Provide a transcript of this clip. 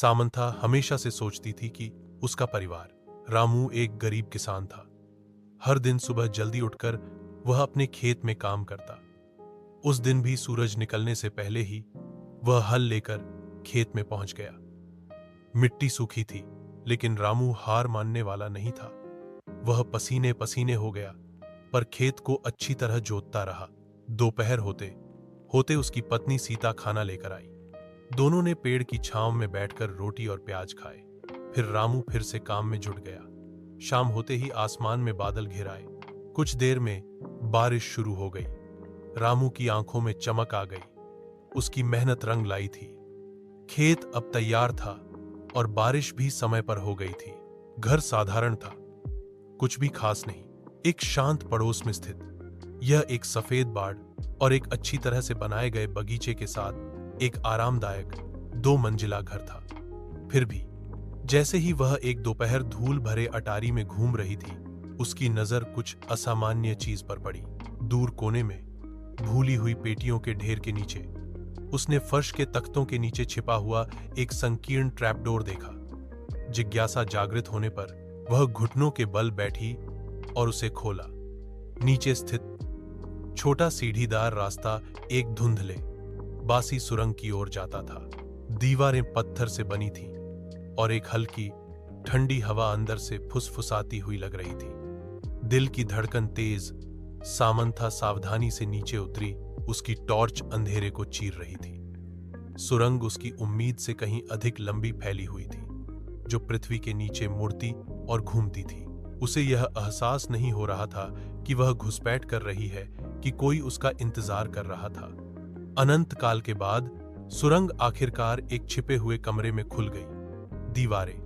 Samantha हमेशा से सोचती थी कि उसका परिवार। रामू एक गरीब किसान था। हर दिन सुबह जल्दी उठकर वह अपने खेत में काम करता। उस दिन भी सूरज निकलने से पहले ही वह हल लेकर खेत में पहुंच गया। मिट्टी सूखी थी, लेकिन रामू हार मानने वाला नहीं था। वह पसीने पसीने हो गया, पर खेत को अच्छी तरह जोतता रहा। दोपहर होते होते उसकी पत्नी सीता खाना लेकर आई। दोनों ने पेड़ की छांव में बैठकर रोटी और प्याज खाए। फिर रामू फिर से काम में जुट गया। शाम होते ही आसमान में बादल घिर आए। कुछ देर में बारिश शुरू हो गई। रामू की आंखों में चमक आ गई। उसकी मेहनत रंग लाई थी। खेत अब तैयार था और बारिश भी समय पर हो गई थी। घर साधारण था, कुछ भी खास नहीं। एक शांत पड़ोस में स्थित यह एक सफेद बाड़ और एक अच्छी तरह से बनाए गए बगीचे के साथ एक आरामदायक 2 मंजिला घर था। फिर भी जैसे ही वह एक दोपहर धूल भरे अटारी में घूम रही थी, उसकी नजर कुछ असामान्य चीज पर पड़ी। दूर कोने में भूली हुई पेटियों के ढेर के नीचे उसने फर्श के तख्तों के नीचे छिपा हुआ एक संकीर्ण ट्रैपडोर देखा। जिज्ञासा जागृत होने पर वह घुटनों के बल बैठी और उसे खोला। नीचे स्थित छोटा सीढ़ीदार रास्ता एक धुंधले बासी सुरंग की ओर जाता था। दीवारें पत्थर से बनी थीं और एक हल्की ठंडी हवा अंदर से फुसफुसाती हुई लग रही थी। दिल की धड़कन तेज। सामंथा सावधानी से नीचे उतरी। उसकी टॉर्च अंधेरे को चीर रही थी। सुरंग उसकी उम्मीद से कहीं अधिक लंबी फैली हुई थी, जो पृथ्वी के नीचे मुड़ती और घूमती थी। उसे यह एहसास नहीं हो रहा था कि वह घुसपैठ कर रही है कि कोई उसका इंतजार कर रहा था। अनंत काल के बाद सुरंग आखिरकार एक छिपे हुए कमरे में खुल गई। दीवारें